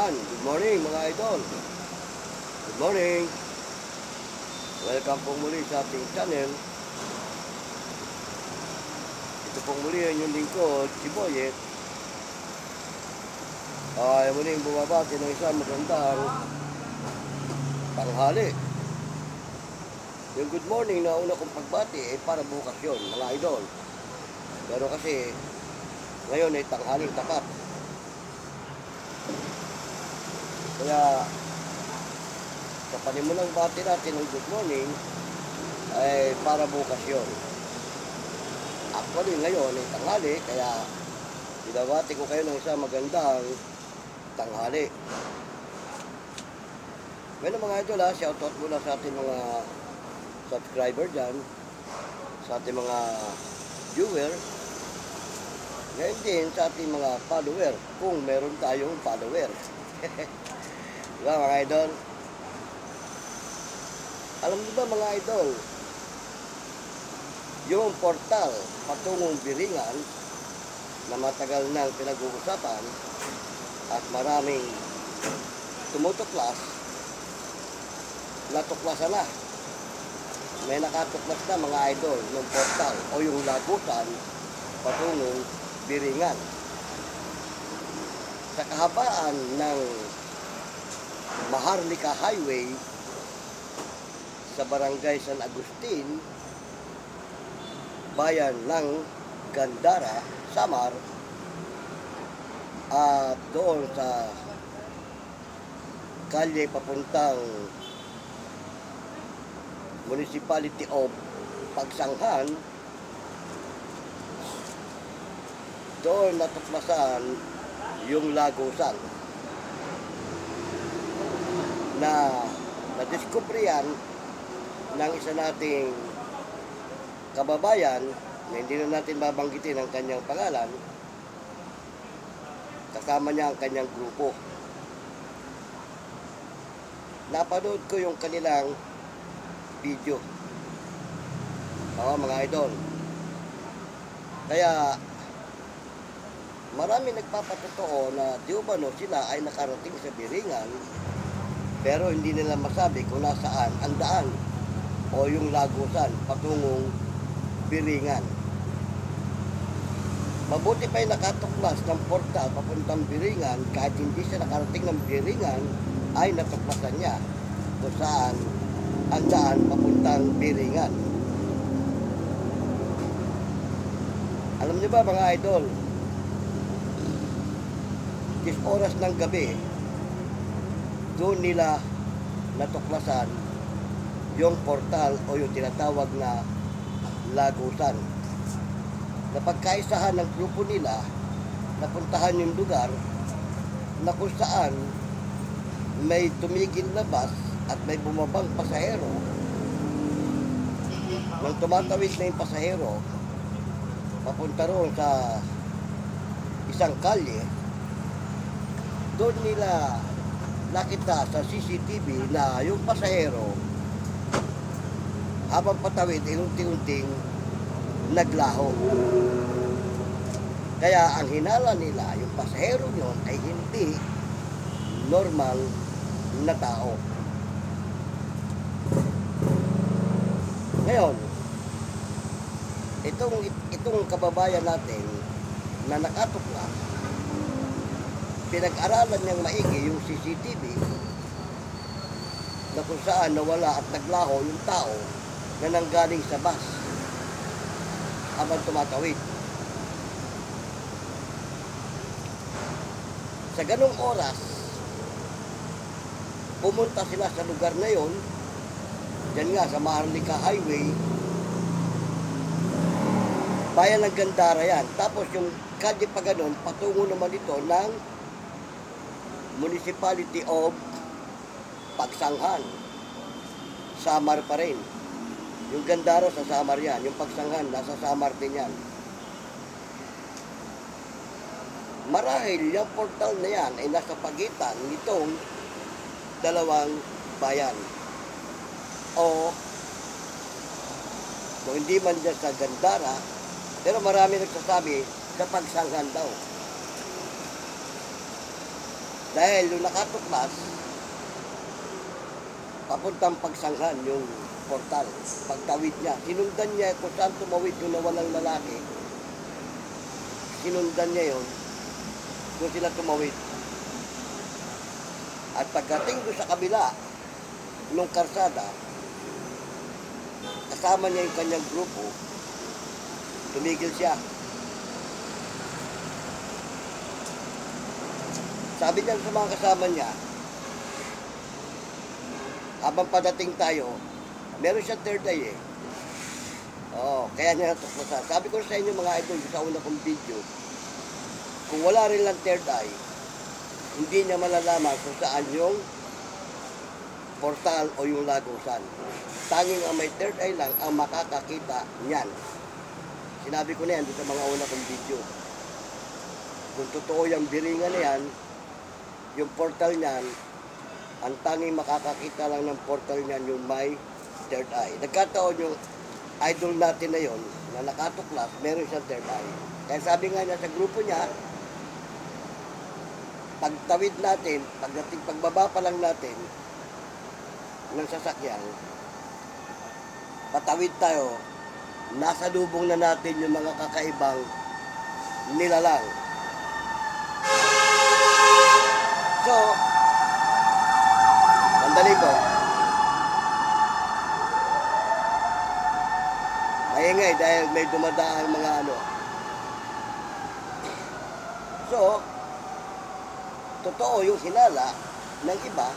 Yan, good morning mga idol. Good morning. Welcome po muli sa ating channel. Ito pong muli ang inyong lingkod, si Boyet. Ay muling bumabati ng isang magandang tanghali. Yung good morning na una kong pagbati ay para bukas yun mga idol. Pero kasi ngayon ay tanghaling tapat. Kaya sa panimulang bati natin ng good morning ay para bukas yun. Actually ngayon ay tanghali, kaya binabati ko kayo ng isang magandang tanghali. Well mga idol ha, shoutout muna sa ating mga subscriber dyan, sa ating mga viewer, ngayon din sa ating mga follower, kung meron tayong follower. Diba mga idol? Alam niyo ba mga idol, yung portal patungong Biringan na matagal nang pinag-uusapan at maraming tumutuklas, natuklasan na. May nakatuklas na mga idol ng portal o yung lagusan patungong Biringan. Sa kahabaan ng Maharlika Highway sa Barangay San Agustin, bayan ng Gandara, Samar, at doon sa kalye papuntang Municipality of Pagsanghan, doon natuklasan yung lagusan na nadiskubre yan ng isa nating kababayan na hindi na natin babanggitin ang kanyang pangalan. Kasama niya ang kanyang grupo. Napanood ko yung kanilang video. Oo mga idol. Kaya marami nagpapatotoo na di ba no, sila ay nakarating sa Biringan pero hindi nila masabi kung nasaan ang daan o yung lagusan patungong Biringan. Mabuti pa yung nakatuklas ng portal papuntang Biringan, kahit hindi siya nakarating ng Biringan ay natuklasan niya kung saan ang daan papuntang Biringan. Alam niyo ba mga idol, 10 oras ng gabi doon nila natuklasan yung portal o yung tinatawag na lagusan. Napagkaisahan ng grupo nila, napuntahan yung lugar na kung saan may tumigil na bus at may bumabang pasahero. Nang tumatawid na yung pasahero papunta roon sa isang kalye, doon nila nakita sa CCTV na yung pasahero habang patawid ay unti-unting naglaho. Kaya ang hinala nila, yung pasahero nyon ay hindi normal na tao. Ngayon, itong kababayan natin na nakatuklas, pinag-aralan niyang maigi yung CCTV na kung saan nawala at naglaho yung tao na nanggaling sa bus habang tumatawid. Sa ganong oras, pumunta sila sa lugar na yon, dyan nga sa Maharlika Highway, bayan ng Gandara yan. Tapos yung kalye pa ganon, patungo naman ito ng Municipality of Pagsanghan. Samar pa rin. Yung Gandara sa Samar yan. Yung Pagsanghan, nasa Samar din yan. Marahil yung portal na yan ay nasa pagitan nitong dalawang bayan. O kung hindi man dyan sa Gandara, pero marami nagsasabi sa Pagsanghan daw. Dahil yung nakatuklas, papuntang pagsanghan yung portal. Pagtawid niya, sinundan niya kung saan tumawid yung nawalang lalaki. Sinundan niya yun kung sila tumawid. At pagdating doon sa kabila nung karsada, kasama niya yung kanyang grupo, tumigil siya. Sabi niya sa mga kasama niya, habang padating tayo, meron siyang third eye eh. Kaya niya natuklasan. Sabi ko sa inyo mga idol, sa una kong video, kung wala rin lang third eye, hindi niya malalaman kung saan yung portal o yung lagusan. Tanging ang may third eye lang ang makakakita niyan. Sinabi ko na yan sa mga una kong video. Kung totoo yung biringan na yan, yung portal niyan, ang tanging makakakita lang ng portal niyan yung may third eye. Nagkataon yung idol natin na yon na nakatuklas, meron siyang third eye. Kaya sabi nga niya sa grupo niya, pagtawid natin, pagbaba pa lang natin ng sasakyan, patawid tayo, nasa lubong na natin yung mga kakaibang nilalang. So, sandali po. Maingay dahil may dumadaang mga ano. So, totoo yung hinala ng iba,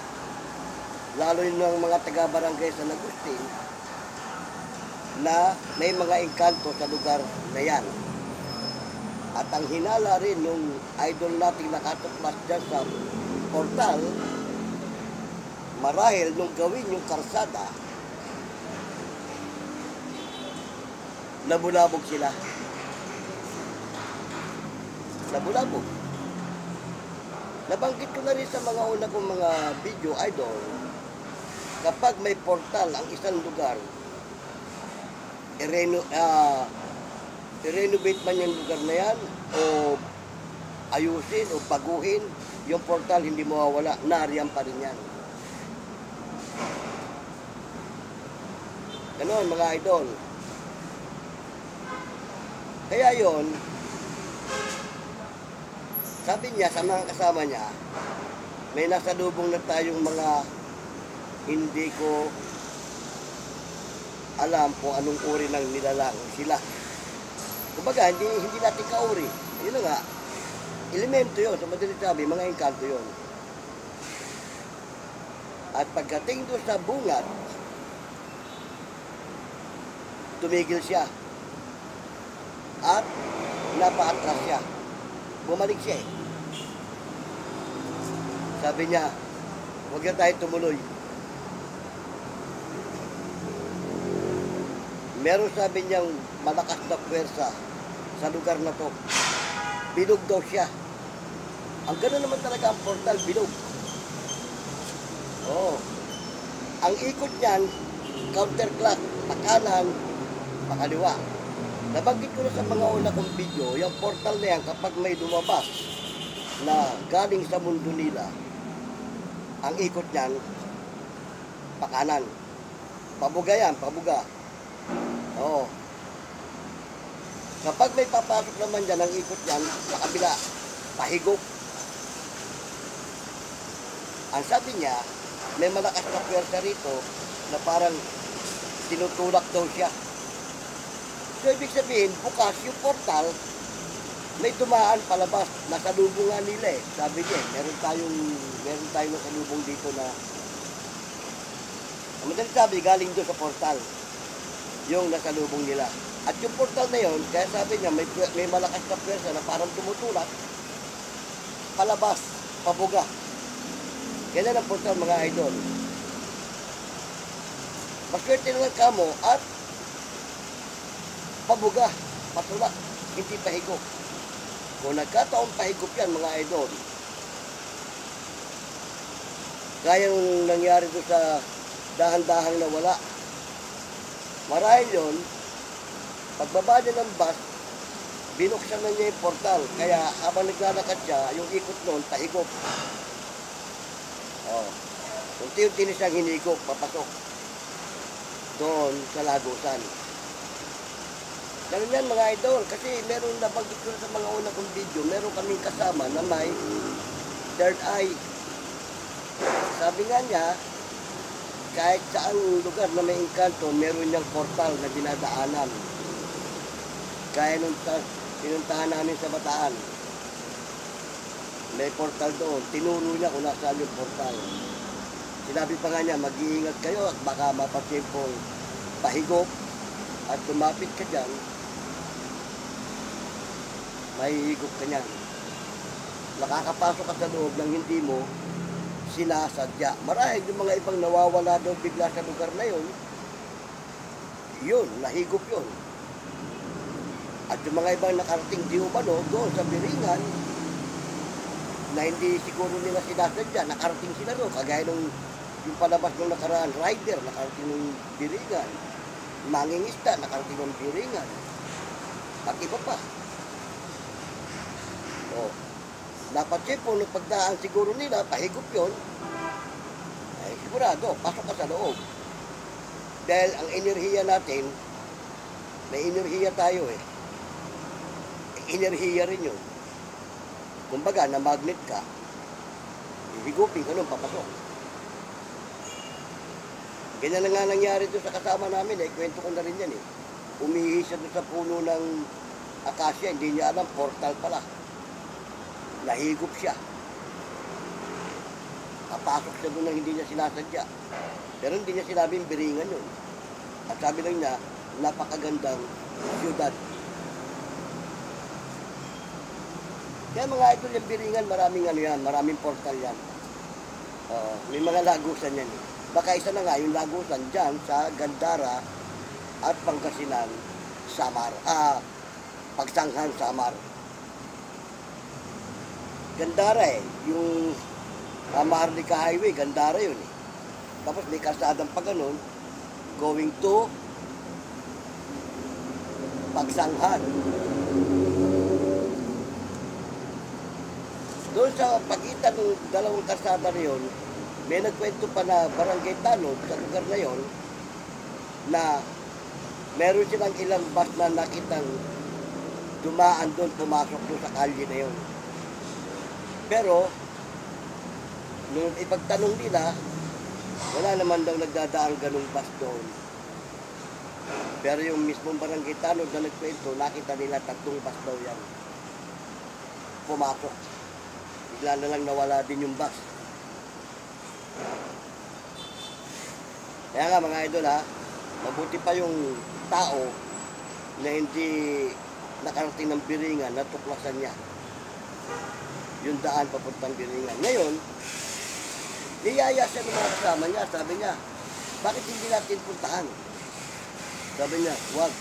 lalo yung mga taga-barangay San Agustin, na may mga engkanto sa lugar na yan. At ang hinala rin nung idol nating nakatuklas dyan sa portal, marahil nung gawin yung karsada, nabulabog sila. Nabulabog. Nabanggit ko na rin sa mga una kong mga video, idol, kapag may portal ang isang lugar, i-renovate man yung lugar na yan, o ayusin, o baguhin, yung portal hindi mawawala, nariyan pa rin yan. Ganon mga idol. Kaya yon, sabi niya sa mga kasama niya, may nasa lubong na tayong mga hindi ko alam kung anong uri ng nilalang sila. Kumbaga, hindi natin kauri. Yun na nga, elemento yun. Sa madaling sabi, mga engkanto yun. At pagdating doon sa bungad, tumigil siya. At napaatras siya. Bumalik siya eh. Sabi niya, huwag na tayo tumuloy. Meron sabi niyang malakas na puwersa sa lugar na to. Bilog daw siya. Ang gano'n naman talaga ang portal, bilog. Ang ikot niyan, counterclock, pakanan, pakaliwa. Nabanggit ko na sa mga una kong video, yung portal na yan, kapag may lumabas na galing sa mundo nila, ang ikot niyan, pakanan. Pabuga yan, pabuga. Kapag may papasok naman dyan, ang ikot niyan, sa kabila, pahigop. Ang sabi niya, may malakas na puwersa rito na parang tinutulak daw siya. So, ibig sabihin, bukas yung portal, may dumaan palabas. Nasa lubong nga nila eh. Sabi niya, meron tayong nasalubong dito na, ang madaling sabi, galing doon sa portal, yung nasalubong nila. At yung portal na yun, kaya sabi niya, may malakas na pwersa na parang tumutulak, palabas, pabuga. Ganyan ang portal mga idol. Maswerte na lang kamo at pabuga, patulak, hindi pahigop. Kung nagkataong pahigop yan mga idol, gaya nung nangyari doon sa dahan-dahang nawala. Marahil yun, pagbaba niya ng bus, binuksan na niya yung portal. Kaya habang naglalakad siya, yung ikot noon, pahigop. Oh. Unti-unti na siyang hinigop, papasok. Doon sa Lagusan. Ganun yan mga idol, kasi meron nabanggit ko sa mga una kong video, meron kaming kasama na may third eye. Sabi nga niya, kahit saang lugar na may engkanto, meron niyang portal na dinadaanan. Kaya nung pinuntahan namin sa Bataan, may portal doon. Tinuro niya kung nasaan yung portal. Sinabi pa nga niya, mag-iingat kayo at baka mapasimpong pahigop at lumapit ka dyan, mahihigop ka niyan. Makakapasok ka sa loob ng hindi mo sinasadya. Marahil yung mga ibang nawawala daw bigla sa lugar na yun, nahigop yun. At yung mga ibang nakarating di umano doon sa Biringan, na hindi siguro nila sinasadya, nakarating sila doon. Kagaya nung yung palabas ng nakaraan, rider, nakarating ng Biringan. Mangingisda, nakarating ng Biringan. At iba pa. O, napansin po, nung pagdaan siguro nila, pahigop yun, ay sigurado, pasok ka sa loob. Dahil ang enerhiya natin, may enerhiya tayo eh. Enerhiya rin yun. Kumbaga, na magnet ka, higupin ka nun, papasok. Ganyan na nga nangyari doon sa kasama namin eh, kwento ko na rin yan eh. Umihi siya doon sa puno ng akasya, hindi niya alam, portal pala. Nahigop siya. Papasok siya doon na hindi niya sinasadya. Pero hindi niya sinabing Biringan yun. At sabi lang niya, napakagandang siyudad. Kaya mga idol yung Biringan, maraming ano yan, maraming portal yan. May mga lagusan yan eh. Baka isa na nga yung lagusan dyan sa Gandara at Pangasinan, Samar. Pagsanghan, Samar. Gandara eh, yung Maharlika Highway, Gandara yun eh. Tapos may kalsadang pa ganun, going to Pagsanghan. Doon sa pagitan ng dalawang kalsada na yun, may nagkwento pa na Barangay Tanod sa lugar na yon na meron silang ilang bus na nakitang dumaan doon, pumasok doon sa kalye na yon. Pero, nung ipagtanong nila, wala naman daw nagdadaang ganung bus doon. Pero yung mismong Barangay Tanod na nagkwento, nakita nila 3 bus daw yan. Pumasok. Bigla na lang nawala din yung bus. Kaya nga mga idol ha, mabuti pa yung tao na hindi nakarating ng Biringan, natuklasan niya yung daan papuntang Biringan. Ngayon, niyaya siya ng mga kasama niya, sabi niya, bakit hindi natin puntahan? Sabi niya, wag.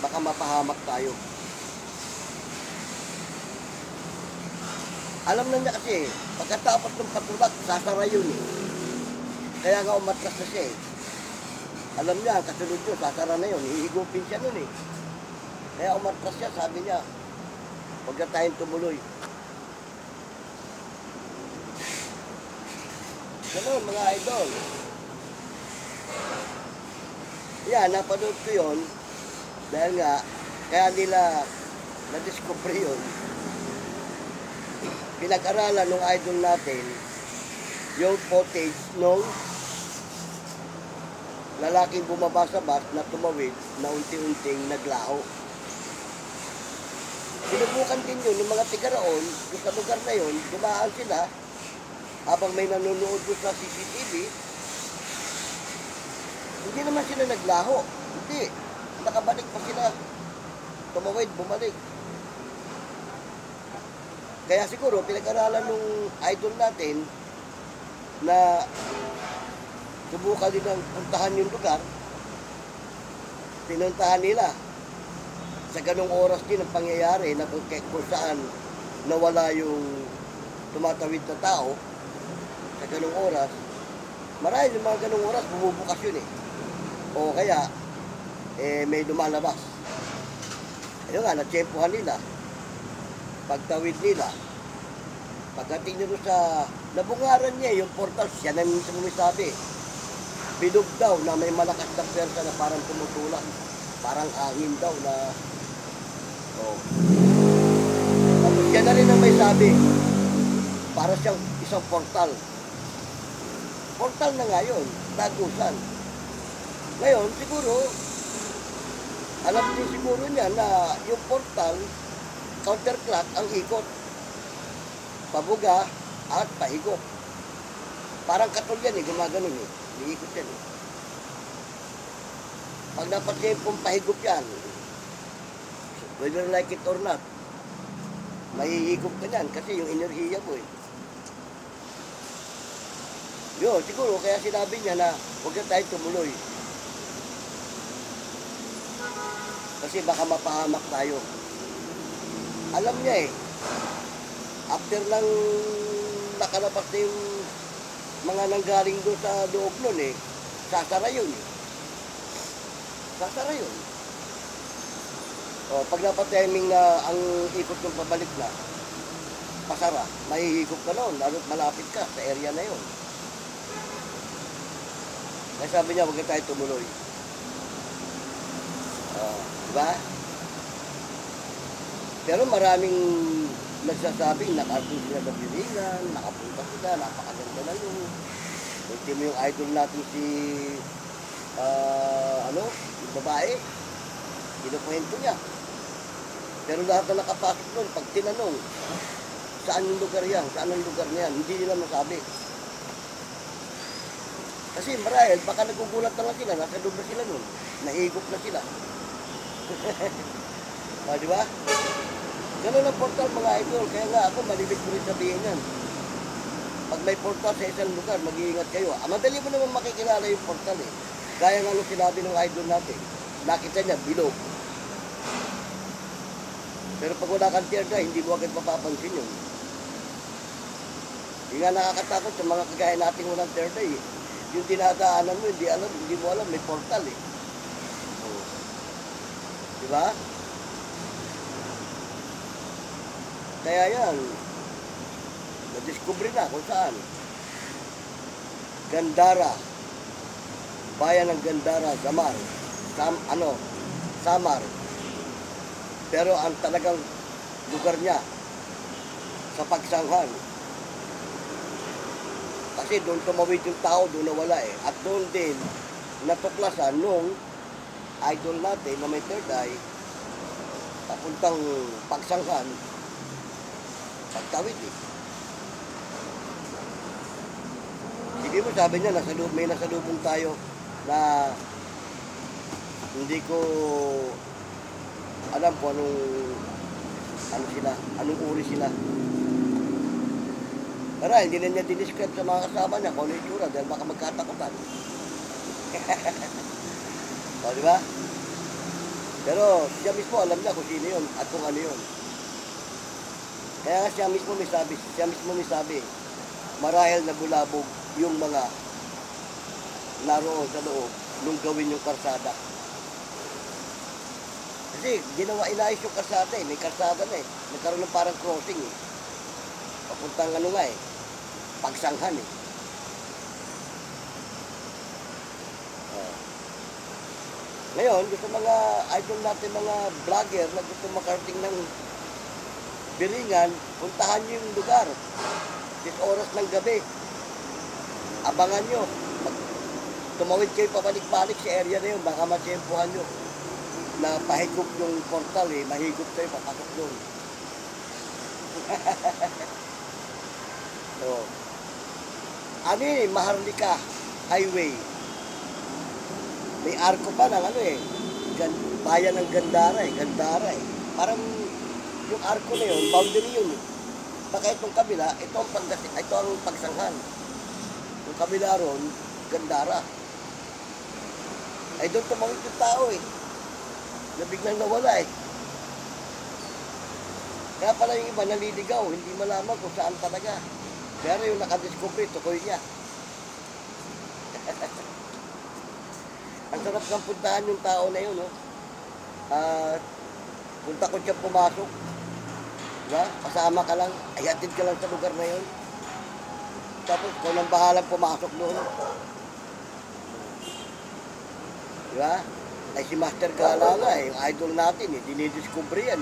Baka mapahamak tayo. Alam na niya kasi, pagkatapos ng patulak, sasara yun eh. Kaya nga umatras na siya eh. Alam niya, kasunod yun, sasara na yun, hihigupin siya nun eh. Kaya umatras siya, sabi niya, huwag na tayong tumuloy. Ganun mga idol. Yan, napanood ko yun, dahil nga, kaya nila na-discover yun. Pinag-aralan ng idol natin yung footage nung lalaking bumaba sa bus na tumawid na unti-unting naglaho. Sinubukan din yun ng mga tigaraon doon sa lugar na yun, dumaan sila habang may nanonood doon sa CCTV. Hindi naman sila naglaho. Hindi. Nakabalik pa sila. Tumawid, bumalik. Kaya siguro, pinag-aralan ng idol natin na subukan din ang puntahan yung lugar. Pinuntahan nila. Sa ganong oras din ang pangyayari na kung saan nawala yung tumatawid na tao sa ganong oras. Marahil yung mga ganong oras, bumubukas yun eh. O kaya, may lumalabas. Ayun nga, natsempuhan nila. Pagtawid nila, pagdating nyo sa Nabungaran niya yung portal, siya na mismo may sabi. Bilog daw na may malakas na pwersa na parang tumutulak. Parang angin daw na... Oh. Tapos siya na rin ang may sabi. Para siyang isang portal. Portal na nga yun, dagusan. Ngayon, siguro, alam din siguro niya na yung portal, counterclock ang ikot. Pabuga at pahigop. Parang katol yan gumaganon Iikot yan Pag napansin pong pahigop yan, whether like it or not, mahihigop ka yan kasi yung enerhiya mo Yun, siguro kaya sinabi niya na huwag na tayo tumuloy. Kasi baka mapahamak tayo. Alam niya after lang nakalabas na yung mga nanggaling doon sa loob nun sasara yun Sasara yun. O, pag napatiming na ang ikot ng pabalik na, pasara, mahihigop ka noon, lalo't malapit ka sa area na yun. Kaya sabi niya, huwag na tayo tumuloy. Diba? Pero maraming nagsasabing nakarating sila sa Biringan, nakapunta sila, napakaganda na yun. Kunti mo yung idol natin si, yung babae, kinukwento niya. Pero lahat na nakapasok doon, pag tinanong, saan yung lugar yan, saan ang lugar niyan, hindi nila masabi. Kasi marahil, baka nagugulat na lang sila, nasa loob na sila nun, nahigop na sila. Di ba? Ganun ang portal mga idol, kaya nga ako malibig ko rin sabihin yan. Pag may portal sa isang lugar, mag-iingat kayo. Madali mo naman makikilala yung portal Gaya nga nung sinabi ng idol natin, nakita niya, bilog. Pero pag wala kang third eye, hindi mo agad mapapansin yun. Hindi nga nakakatakot sa mga kagaya natin walang third eye Yung dinadaanan mo, hindi mo alam, may portal Diba? Kaya yan, na-discover na kung saan. Gandara, bayan ng Gandara, Samar, Samar. Pero ang talagang lugar niya, sa Pagsanghan. Kasi doon tumawid yung tao, doon nawala At doon din, natuklasan nung idol natin na may third eye, papuntang Pagsanghan, pagtawid Sige mo, sabi niya, may nasalubong tayo na hindi ko alam kung anong uri sila. Pero hindi na niya dinescribe sa mga kasama niya kung ano yung itsura dahil baka magkatakutan. O, di ba? Pero siya mismo alam niya kung sino yun at kung ano yun. Kaya siya mismo may sabi, marahil nabulabog yung mga naroon sa loob nung gawin yung karsada. Kasi inayos yung karsada may karsada na nagkaroon ng parang crossing papuntang Pagsanghan Ngayon, gusto mga idol natin, mga vlogger na gusto makarating ng Biringan, puntahan nyo yung lugar. 10 oras ng gabi. Abangan nyo. Tumawid kayo pabalik-balik sa area na yun, baka matsempuhan nyo na pahigop yung portal mahigop kayo, papasok doon. So, Maharlika Highway. May arko pa ng bayan ng Gandara Parang yung arko na yun, boundary yun Baka itong kabila, ito ang Pagsanghan. Yung kabila ron, Gandara. Ay doon tumawid yung tao na biglang nawala Kaya pala yung iba naliligaw, hindi malaman kung saan talaga. Pero yung nakadiscover, tukoy niya. Ang sarap kang puntahan yung tao na yun, punta ko siya pumasok. Diba? Kasama ka lang, ayatid ka lang sa lugar na yun. Tapos kung nang bahalang pumasok doon. Di ba? Ay si Master Gala nga yung idol natin dinidiscover yan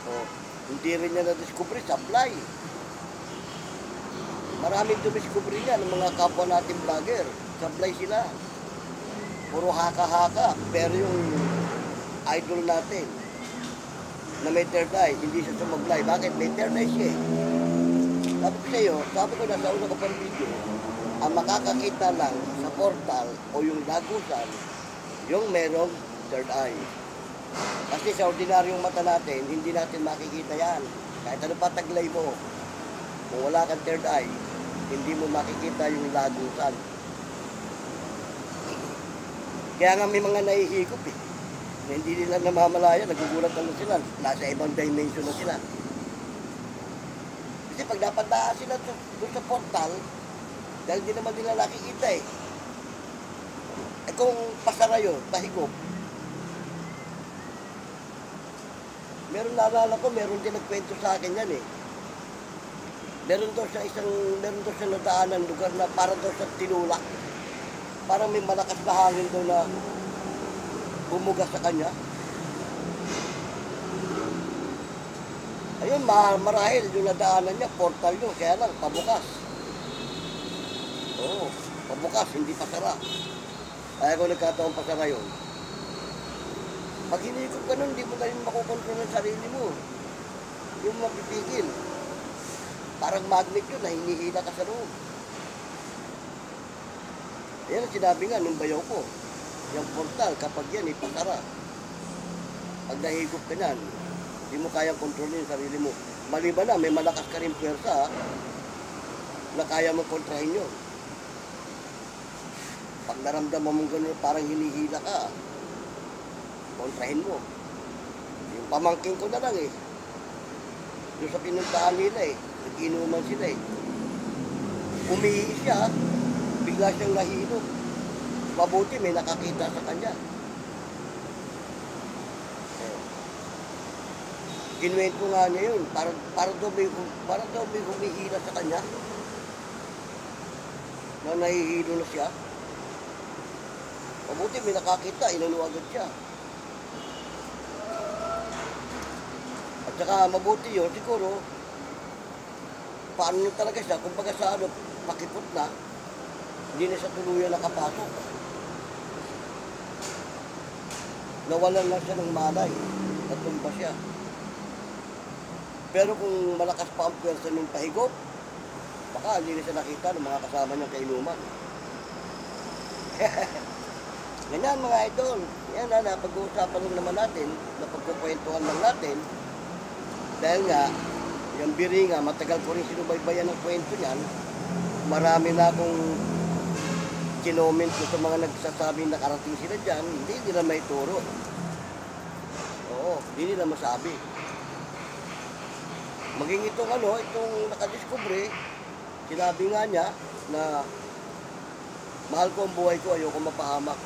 Oh, hindi rin niya na-discover, supply. Maraming dumiscover niya ng mga kapwa natin vlogger. Supply sila. Puro haka-haka. Pero yung idol natin na may third eye, hindi siya sumablay. Bakit? May third eye siya Sabi ko sa iyo, sabi ko na sa una ko pang video, ang makakakita lang sa portal o yung lagusan, yung merong third eye. Kasi sa ordinaryong mata natin, hindi natin makikita yan. Kahit ano pa taglay mo, kung wala kang third eye, hindi mo makikita yung lagusan. Kaya nga may mga nahihigop na hindi nila namamalaya, nagugulat na sila, nasa ibang dimension na sila. Kasi pag napadaan sila doon sa portal, dahil hindi naman nila nakikita kung pasara yun, pahigop, meron naalala ko, meron din nagkwento sa akin yan Meron daw siya nadaanan lugar na para daw sa tinulak. Parang may malakas na hangin daw na bumuga sa kanya. Ayun, marahil yung nadaanan niya, portal yun, kaya lang, pabukas. Oo, pabukas, hindi pasara. Kaya kung nagkataon pasara yun, pag hinikot ka nun, hindi mo na rin makukontrol ng sarili mo. Hindi mo mapipigil. Parang magnet yun, na hinihila ka sa loob. Ayan ang sinabi nga nung bayaw ko. Yung portal, kapag yan, ipasara. Pag nahigop ka yan, hindi mo kayang kontrolin yung sarili mo. Maliban na, may malakas ka rin pwersa, na kaya mong kontrahin yun. Pag naramdaman mong gano'n, parang hinihila ka, kontrahin mo. Yung pamangkin ko na lang yung sa pinuntahan nila nag-inuman sila umihi siya, bigla siyang nahilo. Mabuti may nakakita sa kanya. Kinuwento nga niya yun, para daw may humihila sa kanya. Na nahihilo na siya. Mabuti may nakakita, inano agad siya. At saka mabuti yun, siguro, paano talaga siya, kumbaga sa pakipot na, hindi na siya tuluyan nakapasok. Nawalan lang siya ng malay, natumba siya. Pero kung malakas pa ang pwersa ng pahigop, baka hindi na siya nakita ng mga kasama niyang kainuman. Ganyan mga idol, yan napag-uusapan lang naman natin, napagkukwentuhan lang natin, dahil nga, yung Biringa, matagal ko rin sinubaybayan ng kwento niyan, marami na akong kinoment ko sa mga nagsasabing nakarating sila dyan, hindi nila may turo. Oo, hindi nila masabi. Maging itong nakadiscovery, sinabi nga niya na mahal ko ang buhay ko, ayoko mapahamak.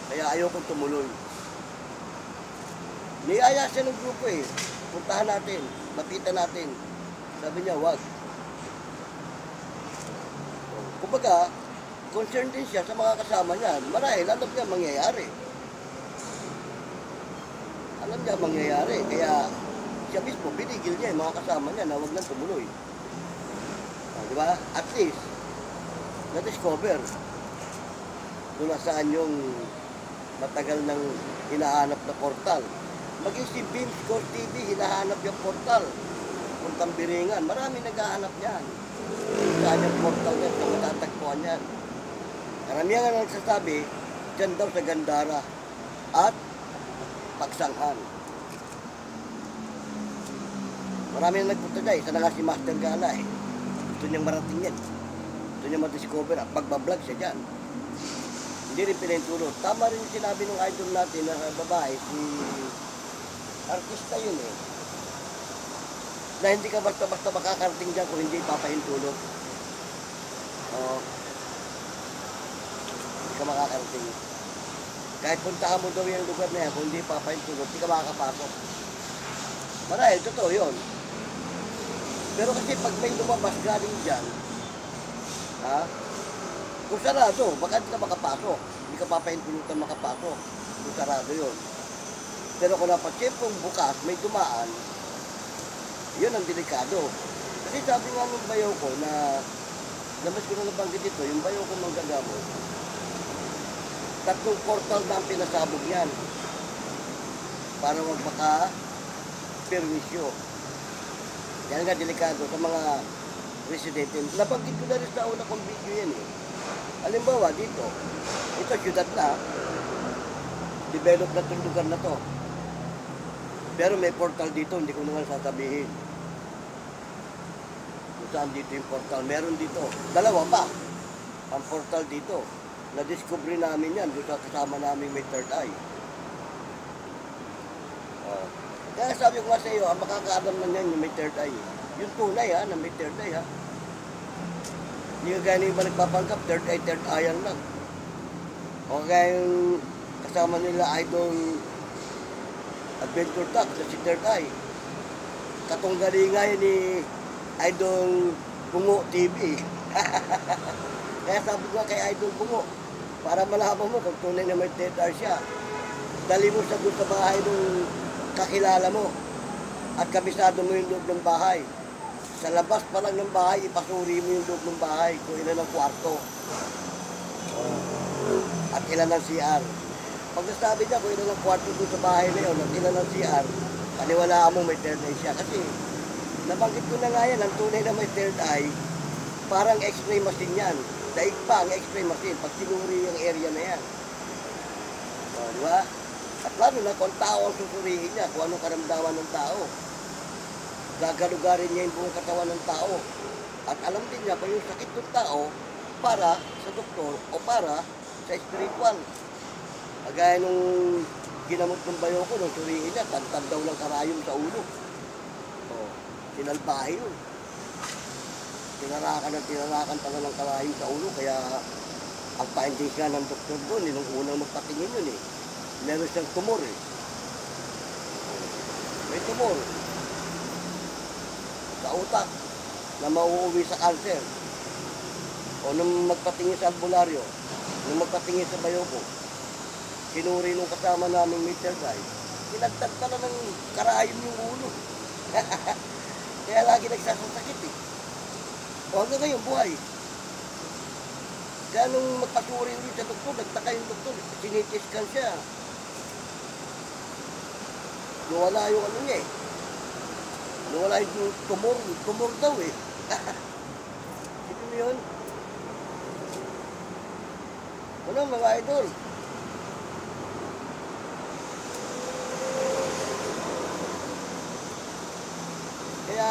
Kaya ayoko tumuloy. Niyaya siya ng grupo puntahan natin, lapitan natin. Sabi niya, wag. Kumbaga, concerned din siya sa mga kasama niya. Marahil, alam niya mangyayari. Alam niya mangyayari. Kaya, siya mismo, binigil niya yung mga kasama niya na wag nang tumuloy. Di ba? At least, na-discover kung nasaan yung matagal nang hinahanap na portal. Maging si Beams Coast TV, hinahanap yung portal. Puntang Biringan, marami naghahanap yan. Saan yung portal yan, sa matatagpuan yan. Karamihan nga nagsasabi, dyan daw sa Gandara at Pagsanghan. Marami na nagpunta dyan, isa na nga si Master Gala Gusto niyang marating yan. Gusto niyang madiscover at magbablog siya dyan. Hindi rin pinintulot. Tama rin yung sinabi ng idol natin na babae, si artista yun na hindi ka basta-basta makakarating dyan kung hindi papahintulot. Hindi ka makakarating. Kahit puntahan mo daw yung lugar na yan, kung hindi papahintulot, hindi ka makakapasok. Marahil, totoo yun. Pero kasi pag may lumabas galing dyan, Ha? Kung sarado, baka hindi ka makapasok. Hindi ka papahintulutan makapasok. Kung sarado yun. Pero kung napansin kung bukas, may dumaan, yun ang delikado. Kasi sabi nga ng bayaw ko na mas ko na nabanggit dito, yung bayaw ko manggagamot, 3 portal na ang pinasabog yan para wag maka-permisyo. Yan nga delikado sa mga residente. Nabanggit ko na rin sa una kong video yan eh. Halimbawa dito, ito syudad na, develop na itong lugar na to. Pero may portal dito, hindi ko naman sasabihin. Kung saan dito yung portal, meron dito. 2 pa ang portal dito. Na-discovery namin yan, doon sa kasama namin may third eye. Kaya sabi ko nga sa iyo, ang makakaalam na yan yung may third eye. Yung tunay ha, na may third eye ha. Hindi ka gaya iba nagpapanggap, third eye lang. O kaya yung kasama nila idol Adventure Duck, si third eye. Katunggalingan ni Idol Bungo TV. Kaya sabi ko kay Idol Bungo, para malaman mo kung tunay na may third eye siya, dali mo sa doon sa bahay ng kakilala mo at kabisado mo yung loob ng bahay. Sa labas pa lang ng bahay, ipasuri mo yung loob ng bahay kung ilan ang kwarto at ilan ang CR. Pag nasabi niya kung ilan ang kwarto doon sa bahay na yun at ilan ang CR, paniwalaan mo may third eye siya. Kasi nabanggit ko na nga yan, ang tunay na may third eye, parang x-ray machine yan. Daig pa ang x-ray machine pag sinuri yung area na yan. Di ba? At lalo na kung tao ang susurihin niya, kung anong karamdaman ng tao. Gagalugarin niya yung buong katawan ng tao. At alam din niya kung yung sakit ng tao para sa doktor o para sa spiritual. Kagaya nung ginamot ng bayo ko, nung surihin niya, tantad daw ng karayom sa ulo. Sinalbahe yun. Tinarakan pala ng karayom sa ulo, kaya ang findings nga ng doktor doon, nung unang magpatingin yun eh. Meron siyang tumor eh. May tumor sa utak na mauuwi sa cancer. O nung magpatingin sa albularyo, nung magpatingin sa bayoko, sinuri nung kasama namin may third eye, pinagtag pala ng karayom yung ulo. Kaya lagi nagsasasakit eh. O hanggang ngayon, buhay. Kaya nung magpasuri ulit sa doktor, nagtaka yung doktor, sinitiskan siya. Nawala yung ano niya eh. Nawala yung tumor daw eh. Sino mo yun? Ano mga idol? Kaya,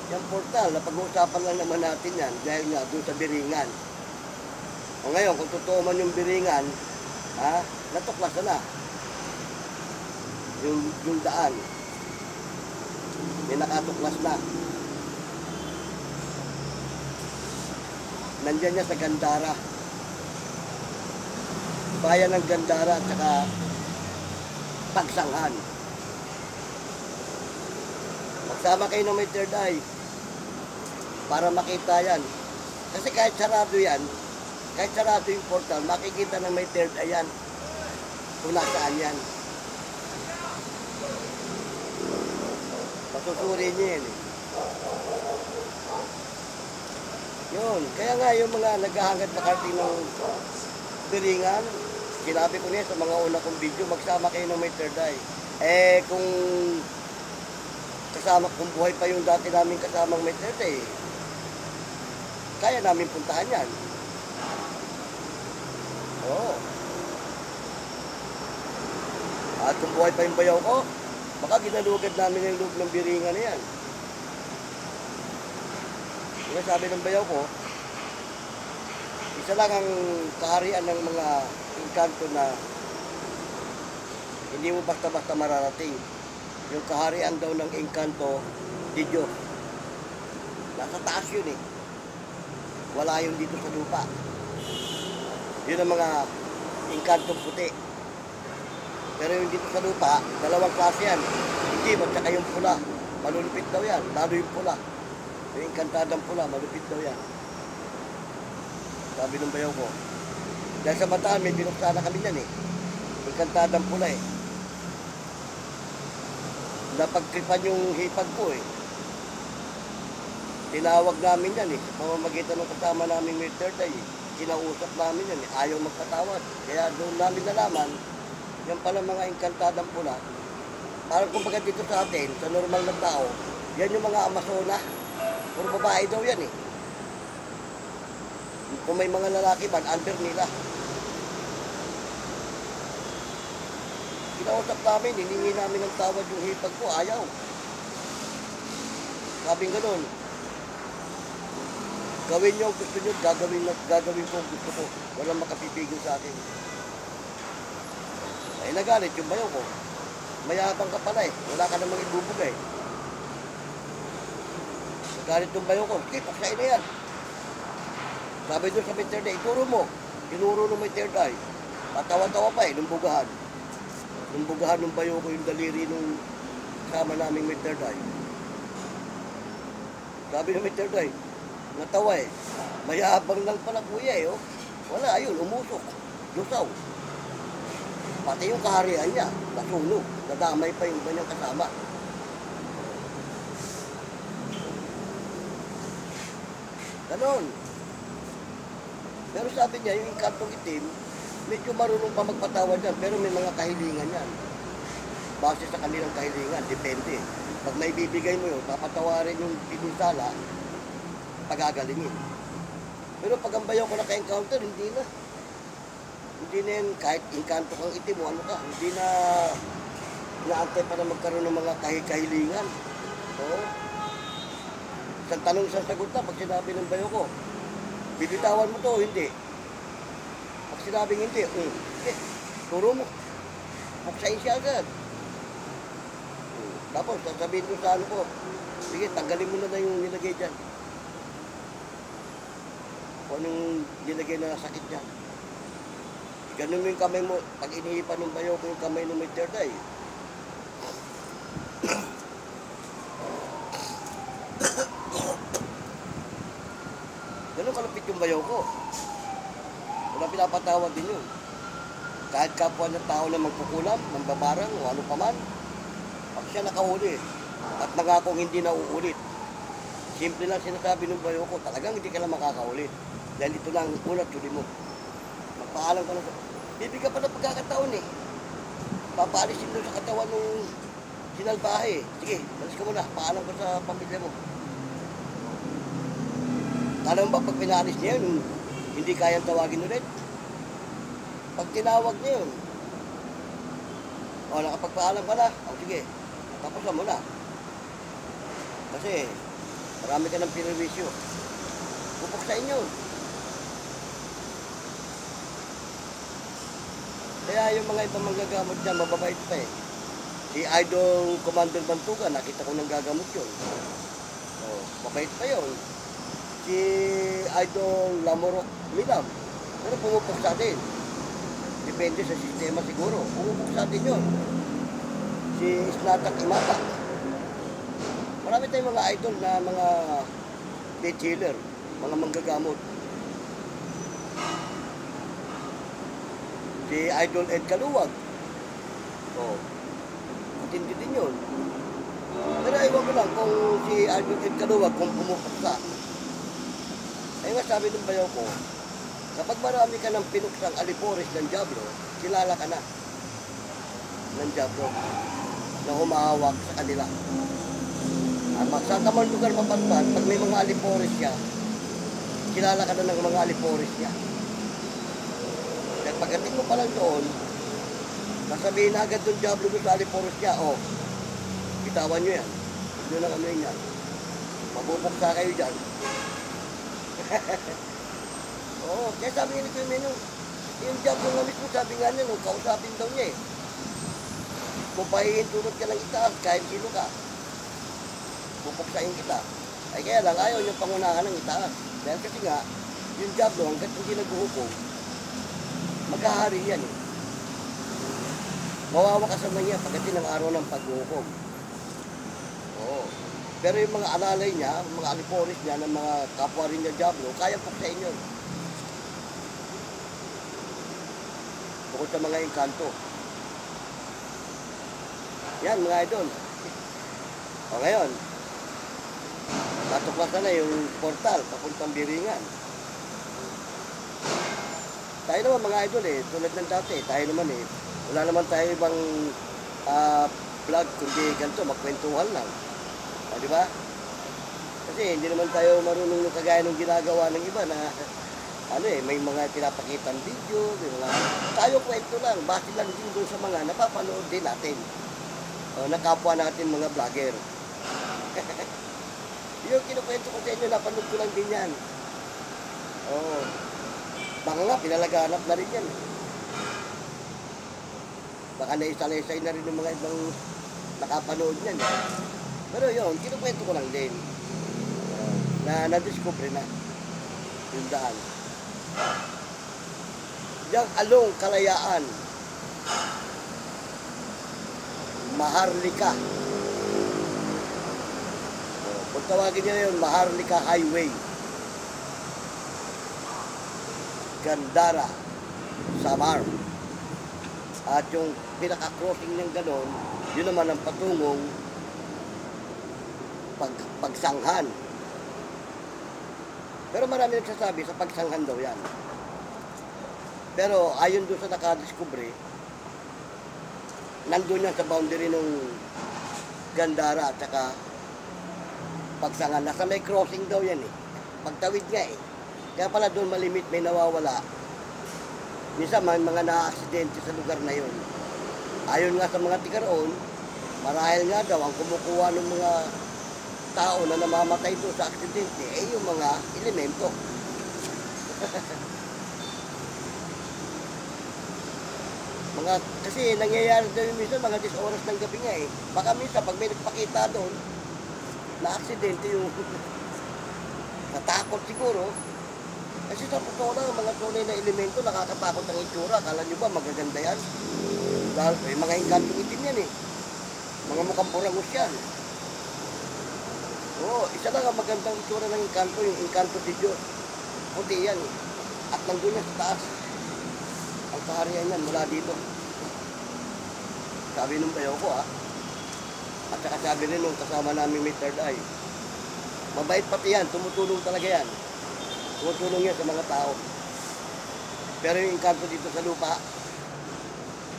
yung portal, napag-uusapan lang naman natin yan dahil nga doon sa Biringan. O ngayon, kung totoo man yung Biringan, natuklasan na. Yung daan. May nakatuklas na. Nandiyan niya sa Gandara. Bayan ng Gandara at saka Pagsanghan. Magsama kayo ng may third eye para makita yan. Kasi kahit sarado yan, kahit sarado yung portal, makikita na may third eye yan kung nasaan yan. Masusuri niya yan eh. Yun, kaya nga yung mga naghahangad makarating ng Biringan, sinabi ko niya sa mga una kong video, magsama kayo ng may third eye. Eh kung kung buhay pa yung dati namin kasamang may third eye, kaya namin puntahan yan. Oo. At kung buhay pa yung bayaw ko, baka ginalugad namin yung loob ng Biringan na yan. Yung sabi ng bayaw ko, isa lang ang kaharian ng mga engkanto na hindi mo basta-basta mararating. Yung kaharian daw ng engkanto di Diyos. Nasa taas yun eh. Wala yung dito sa lupa. Yun ang mga engkantong puti. Pero yung dito sa lupa, dalawang klase yan. Itim at saka yung pula. Malulupit daw yan. Lalo yung pula. Yung engkantadang pula, malupit daw yan. Sabi ng bayaw ko. Dahil sa Bataan, may binuksan na kami yan eh. Inkantadang pula eh. Napagkripan yung hipag ko eh. Tinawag namin yan eh. Sa pamamagitan ng kasama namin may third eye eh. Kinausap namin yan eh. Ayaw magpatawad. Kaya doon namin nalaman, yan pala mga inkantadang pula. Parang kumbaga dito sa atin, sa normal na tao, yan yung mga Amazona. Puro babae daw yan eh. Kung may mga lalaki man, under nila. Kinausap namin, hiningi namin ng tawad yung hipag ko, ayaw. Sabing ganun, gawin nyo ang gusto nyo, gagawin ko ang gusto ko. Walang makapipigil sa akin. Ay nagalit yung bayaw ko. Mayabang ka pala eh, wala ka namang ibubugay. Nagalit yung bayaw ko, sige, paksain na yan. Sabi doon sa may third eye, ituro mo. Tinuro nung may third eye. Patawa-tawa pa eh, nung bugahan. Nung bugahan ng bayo ko yung daliri nung kasama naming may third eye. Sabi nung may third eye, natawa eh. Mayabang lang pala kuya eh. Oh. Wala, ayun, umusok. Lusaw. Pati yung kaharian niya, nasunog. Nadamay pa yung kanyang kasama. Ganon. Pero sabi niya, yung inkantong itim, medyo marunong pa magpatawad yan, pero may mga kahilingan yan. Base sa kanilang kahilingan, depende. Pag may bibigay mo yun, papatawarin yung pinunsala, pagagalingin. Pero pag ang bayaw ko naka-encounter, hindi na. Hindi na yan, kahit inkanto kang itim mo, ano ka, hindi na inaantay pa na magkaroon ng mga kahilingan. So, isang tanong, isang sagot na, pag sinabi ng bayaw ko, bibitawan mo to, hindi. Pag sinabing hindi, turo mo. Buksain siya agad. Tapos, sasabihin ko sa ano ko, sige, tanggalin mo na yung nilagay dyan. Kung anong nilagay na sakit dyan. Ganun mo yung kamay mo, pag inihipan ng bayaw ko yung kamay ng may third eye. Ganun kalapit yung bayaw ko. Wala pinapatawad din yun. Kahit kapwa ng tao na magkukulam, mambabarang o ano pa man, pag siya nakahuli at nangakong hindi na uulit, simple lang sinasabi ng bayaw ko, talagang hindi ka lang makakaulit. Dahil ito lang ulat huli mo. Magpaalam ka na. Bibigyan pa ng pagkakataon eh. Papaalisin doon sa katawan ng sinalbahe. Sige, balis ka muna. Paalam ka sa pamilya mo. Alam ba, pag pinaalis niya yun, hindi kayang tawagin ulit. Pag tinawag niya yun, o nakapagpaalam ka na, o sige, tapusan mo na. Kasi, marami ka ng pinirwisyo. Pupuksain yun. Kaya yung mga ibang manggagamot dyan, mababait pa eh. Si Idol Commander Bantuga, nakita ko nang gagamot yun. O, mabait pa yun. Si Idol Lamorok Milam, pero pumupuksa din. Depende sa sistema siguro. Pumupuksa din yun. Si Isnatak Imata. Marami tayong mga idol na mga death healer, mga manggagamot. Si Idol Ed Kaluwag. So, matindi din yun. Pero ewan ko lang kung si Idol Ed Kaluwag kung pumupuksa. Ay nga sabi ng bayaw ko, kapag marami ka ng pinuksang alipores ng Diablo, kilala ka na ng Diablo na humahawak sa kanila. Sa tamang lugar mapagpad, pag may mga alipores siya, kilala ka na ng mga alipores niya. At pagdating mo pa lang doon, nasabihin na agad ng Diablo doon sa alipores niya, oh, bitawan nyo yan. Huwag nyo lang ano yan. Mabubuksa kayo dyan. Oo, kaya sabi nga ni Kuya Menong, yung Diablo nga mismo, sabi nga niya, nung kausapin daw niya eh. Kung pahihintulot ka ng itaas, kahit sino ka, pupuksain kita. Ay kaya lang, ayaw niyang pangunahan ng itaas. Dahil kasi nga, yung Diablo, hanggat hindi naghuhukom, maghahari yan eh. Mawawakasan na niya pagdating ng araw ng paghuhukom. Oo. Pero yung mga alalay niya, mga alipores niya, ng mga kapwa rin niya Diablo, kaya puksain yun. bukod sa mga engkanto. Yan mga idol. O ngayon, natuklasan na yung portal papuntang Biringan. Tayo naman mga idol tulad ng dati, tayo naman wala naman tayo ibang vlog kundi ganito, magkwentuhan lang. O, di ba? Kasi hindi naman tayo marunong ng kagaya ng ginagawa ng iba na may mga pinapakitang video, tayo kwento lang, base lang din doon sa mga napapanood din natin. Nakapwa natin mga vlogger. Yung kinukwento ko sa inyo, napanood ko lang din yan. Baka nga, pinalaganap na rin yan. Baka naisalaysay na rin yung mga ibang nakapanood yan. Pero yun, kinukwento ko lang din. Na na-discover na yung daan. Yang Along Kalayaan, Maharlika. Kung tawagin nyo yun, Maharlika Highway. Gandara, Samar. At yung pinaka-crossing ng ganon, yun naman ang patungong pagsanghan. Pero marami nagsasabi sa pagsanghan daw yan. Pero ayon doon sa nakadiskubre, nandun yan sa boundary ng Gandara at saka pagsanghan. Nasa may crossing daw yan Pagtawid nga Kaya pala doon malimit, may nawawala. Minsan may mga na-aksidente sa lugar na yun. Ayon nga sa mga tigaroon, marahil nga daw ang kumukuha ng mga tao na namamatay doon sa aksidente yung mga elemento. Kasi nangyayari daw yung minsan mga 10 oras ng gabi nga Baka minsan pag may nagpakita doon na aksidente yung natakot siguro. Kasi sa totoo lang, mga tunay na elemento nakakatakot ang itsura. Akala nyo ba magaganda yan? Dahil mga engkantong itim yan Mga mukhang burangos yan. Isa lang ang magandang itsura ng engkanto, yung engkanto de Diyos. Puti yan At nandun yan sa taas. Ang kaharian yan mula dito. Sabi nung bayaw ko At saka sabi rin nung kasama namin may third eye. Mabait pati yan, tumutulong talaga yan. Tumutulong yan sa mga tao. Pero yung engkanto dito sa lupa,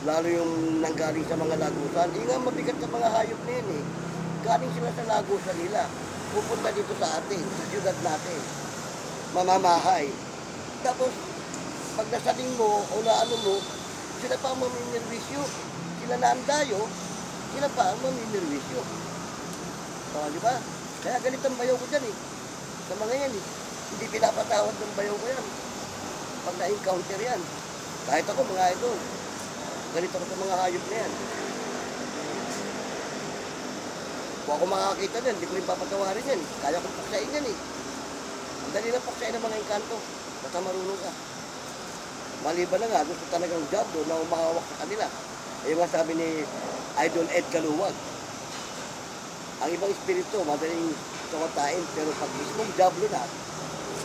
lalo yung nanggaling sa mga lagusan, nga mabigat sa mga hayop na yan Galing sila sa lagusan nila. Pupunta dito sa atin, sa siyudad natin. Mamamahay. Tapos, pag nasaling mo o naano mo, sila pa ang maminerwisyo. Sila na ang dayo, sila pa ang maminerwisyo. Di ba? Kaya galit ang bayaw ko dyan sa mga yan Hindi pinapatawad ng bayaw ko yan. Pag na-encounter yan. Kahit ako mga idol, galit ako sa mga hayop na yan. Kung ako makakita din, hindi ko rin papatawarin yan. Kaya kong paksain yan Ang dali na paksain ng mga engkanto. Basta marunong ka. Maliban na nga, gusto talagang job doon na umahawak sa kanila. Yung nga sabi ni Idol Ed Kaluwag. Ang ibang espiritu, madaling tumatain, pero pag mismong Diablo na,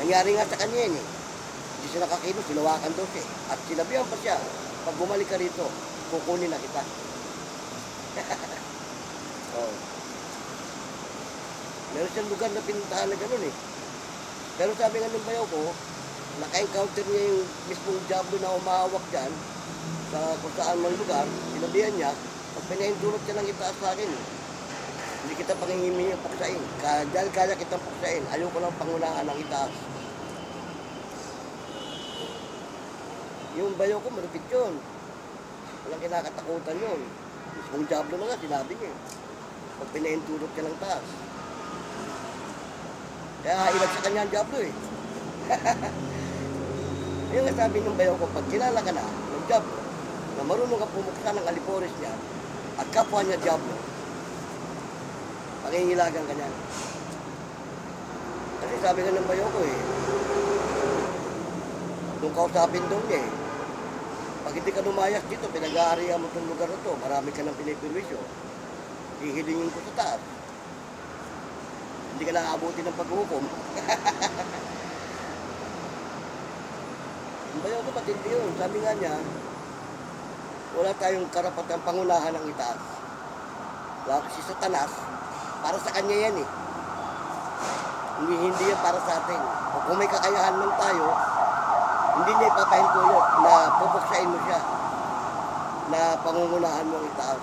nangyari nga sa kanya Hindi siya nakakilos, sinawakan daw siya At sinabihan pa siya, pag bumalik ka rito, kukunin na kita. Meron siyang lugar na pinuntahan na gano'n Pero sabi nga ng bayaw ko, naka-encounter niya yung mismong Diablo na umahawak dyan sa kung saan mang lugar, sinabihan niya, pag pinahindulot ka lang itaas sa akin, hindi kita pangingimi yung paksain. Dahil kaya kitang paksain, ayaw ko lang pangunahan ng itaas. Yung bayaw ko, malupit yun. Walang kinakatakutan yun. Mismong Diablo na nga, sinabi niya. Pag pinahindulot ka lang taas. Kaya ilag sa kanya ang Diablo Yung nasabi ng bayaw ko, pag kilala ka na ng Diablo, na marunong ka pumuksa ng alipores niya, at kapwa niya Diablo, pangingilagan ka niya. Kasi sabi nga ng bayaw ko nung kausapin daw niya pag hindi ka lumayas dito, pinag-aarihan mo itong lugar na to, marami ka ng pinipirwisyo, hihilingin ko sa taas. Hindi ka nakaabuti ng paghukom. Ang bayaw ko, matindi yun. Sabi nga niya, wala tayong karapatang pangunahan ng itaas. Si Satanas, para sa kanya yan eh. Hindi yan para sa atin. O kung may kakayahan man tayo, hindi niya ipapahintulot na pupuksain mo siya na pangungunahan mo ang itaas.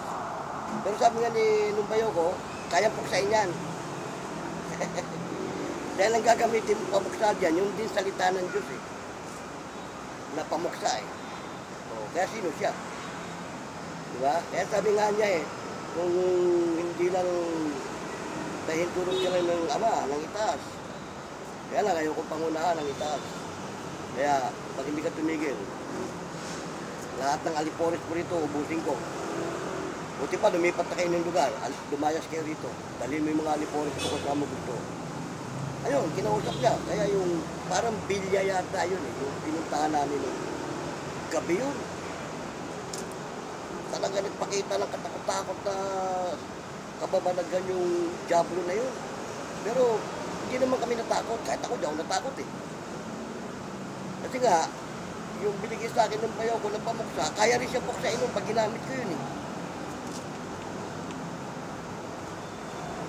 Pero sabi nga ni Numbayo ko, kaya puksain yan. Dahil ang gagamitin mo pamuksa dyan, yung din salita ng Diyos eh. Na pamuksa eh. O, kaya sino siya? Diba? Kaya sabi nga niya eh, kung hindi lang tahintulot ka lang ng Ama, ng itaas. Kaya lang, ayaw kong pangunahan ng itaas. Kaya, pag hindi ka tumigil, lahat ng alipores ko rito, ubusin ko. Buti pa, lumipat na kayo ng lugar, lumayas kayo rito. Dali mo yung mga alipores ko kung saan mo gusto. Ayun, kinausap niya. Kaya yung parang bilya yata yun eh, yung pinuntahan namin eh. Gabi yun. Talaga nagpakita ng katakot-takot na kababalagan yung Diablo na yun. Pero hindi naman kami natakot. Kahit ako, di ako natakot eh. Kasi nga, yung binigay sa akin ng bayaw ko ng pamuksa, kaya rin siya puksain nung pag ginamit ko yun eh.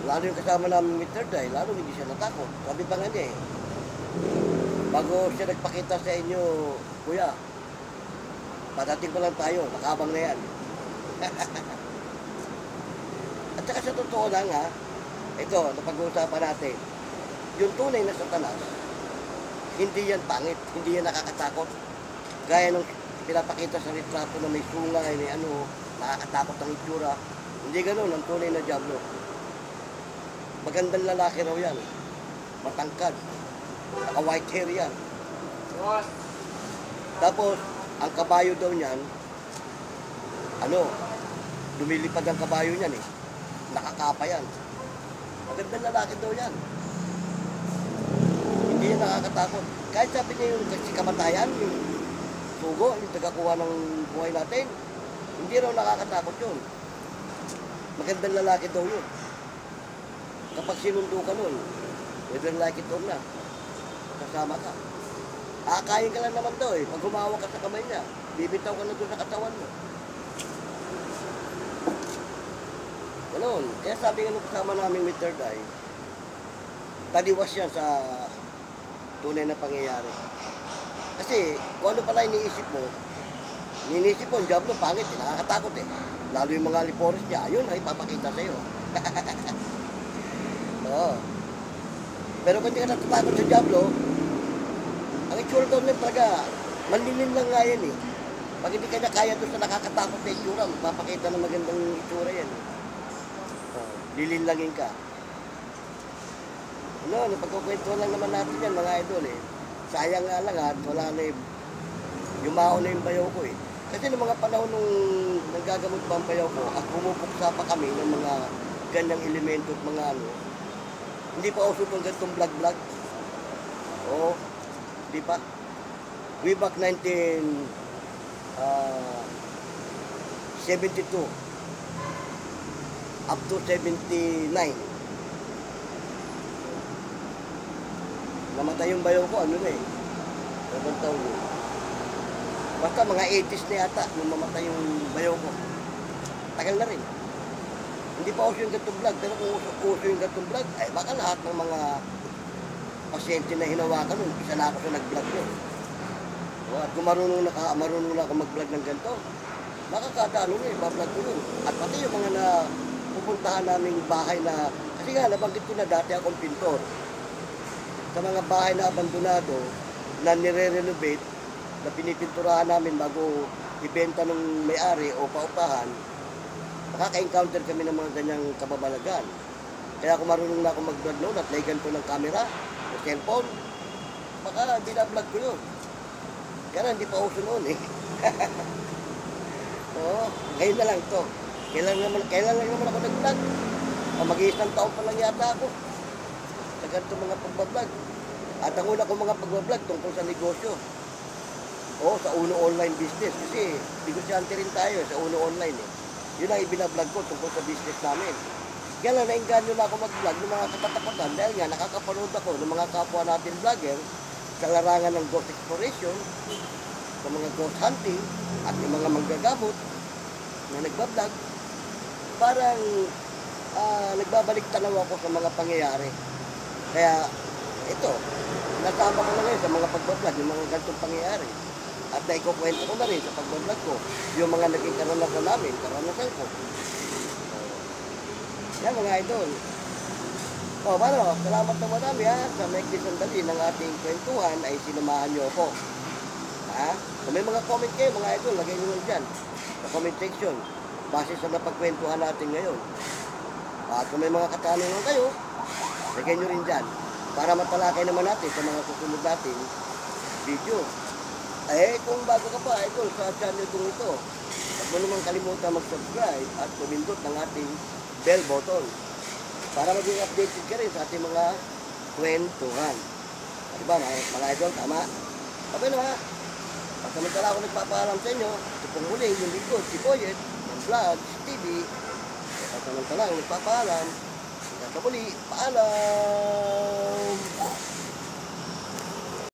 Lalo yung kasama namin with third eye, lalo hindi siya natakot. Sabi pa nga niya eh, bago siya nagpakita sa inyo, Kuya, padating pa lang tayo, nakabang na yan. At saka sa totoo lang ha, ito, napag-uusapan natin, yung tunay na Satanas, hindi yan pangit, hindi yan nakakatakot. Gaya nung pinapakita sa litrato na may sungay, may ano, nakakatakot ang itsura. Hindi ganun, ang tunay na Diablo. Magandang lalaki raw yan, matangkad, naka-white hair yan. Tapos, ang kabayo daw niyan, lumilipad ang kabayo niyan eh. Nakakapa yan. Magandang lalaki daw yan. Hindi yan nakakatakot. Kahit sabi niya yung kamatayan, yung sugo, yung tagakuha ng buhay natin, hindi raw nakakatakot yun. Magandang lalaki daw yun. Kapag sinundo ka nun, whether like it or not, kasama ka. Aakayin ka lang naman daw eh. Pag humawak ka sa kamay niya, bibitaw ka na doon sa katawan mo. Ganun. Kaya sabi nga nung kasama namin with third eye, taliwas yan sa tunay na pangyayari. Kasi kung ano pala iniisip mo, ang Diablo pangit eh, nakakatakot eh. Lalo yung mga alipores niya, ayun ay papakita sa'yo. Oo. Pero kung hindi ka natatakot sa Diablo, ang itsura daw niya talaga, manlilin lang nga yan eh. Pag hindi ka niya kaya doon sa nakakatakot na itsura, magpapakita ng magandang itsura yan eh. Lilinlangin ka. Napagkukwento lang naman natin yan mga idol eh. Sayang nga lang ha, wala na eh. Yumao na yung bayaw ko eh. Kasi noong mga panahon nung nanggagamot pa ang bayaw ko at pumupuksa pa kami ng mga ganyang elemento at mga hindi pa uso itong ganitong vlog-vlog. Oo, di pa. Way back 1972 up to 79. Namatay yung bayaw ko, na eh. 7 taon yun. Basta mga 80s na yata nung mamatay yung bayaw ko. Tagal na rin. Hindi pa uso yung gatong vlog, pero kung uso yung gatong vlog, ay baka lahat ng mga pasyente na hinawakan nun, isa na ako sa nag-vlog yun. At kung marunong na ako mag-vlog ng ganito, baka kada bablog ko yun. At pati yung mga na pupuntahan naming bahay na, kasi nga nabanggit ko na dati akong pintor. Sa mga bahay na abandonado, na nire-renovate, na pinipinturahan namin bago ibenta ng may-ari o paupahan, makaka-encounter kami ng mga ganyang kababalagan. Kaya kung marunong na ako mag-vlog noon at may ganito ng camera o cellphone, baka binablog ko yun. Kaya hindi pa uso noon eh. Oo, ngayon na lang to. Kailan lang naman ako nag-vlog. Mag-iisang taon pa lang yata ako sa ganito mga pagbablog. At ang una kong mga pagbablog tungkol sa negosyo. O sa Uno Online Business. Kasi negosyante rin tayo sa Uno Online eh. Yun ang ibinablog ko tungkol sa business namin. Kaya lang nainganyo na ako mag-vlog ng mga katatakutan dahil nga nakakapanood ako ng mga kapwa natin vlogger sa larangan ng ghost exploration, sa mga ghost hunting, at yung mga manggagamot. na nagbablog, parang nagbabalik tanaw ako sa mga pangyayari. Kaya ito, nasama ko na ngayon sa mga pagbablog, yung mga ganitong pangyayari. At naikukwento ko na rin sa pagbablog ko, yung mga naging karanasan namin, karanasan ko. Yan mga idol. O, paano? Salamat na marami ha. Sa maikli sandali ng ating kwentuhan ay sinamahan niyo ako. Ha? Kung may mga comment kayo mga idol, lagay nyo dyan sa comment section. Base sa napagkwentuhan natin ngayon. At kung may mga katanungan kayo, lagay nyo rin dyan. Para matalakay naman natin sa mga susunod natin video. Kung bago ka pa idol sa channel kong ito, huwag mo naman kalimutan mag-subscribe at pumindot ng ating bell button para maging updated ka rin sa ating mga kwentuhan. Diba mga idol, tama? Okay na mga. Pagsamantala ako nagpapaalam sa inyo, ito pong muling yung likod, si Boyet, ng Vlogs TV. Pagsamantala ako nagpapaalam, hanggang sa muli, paalam!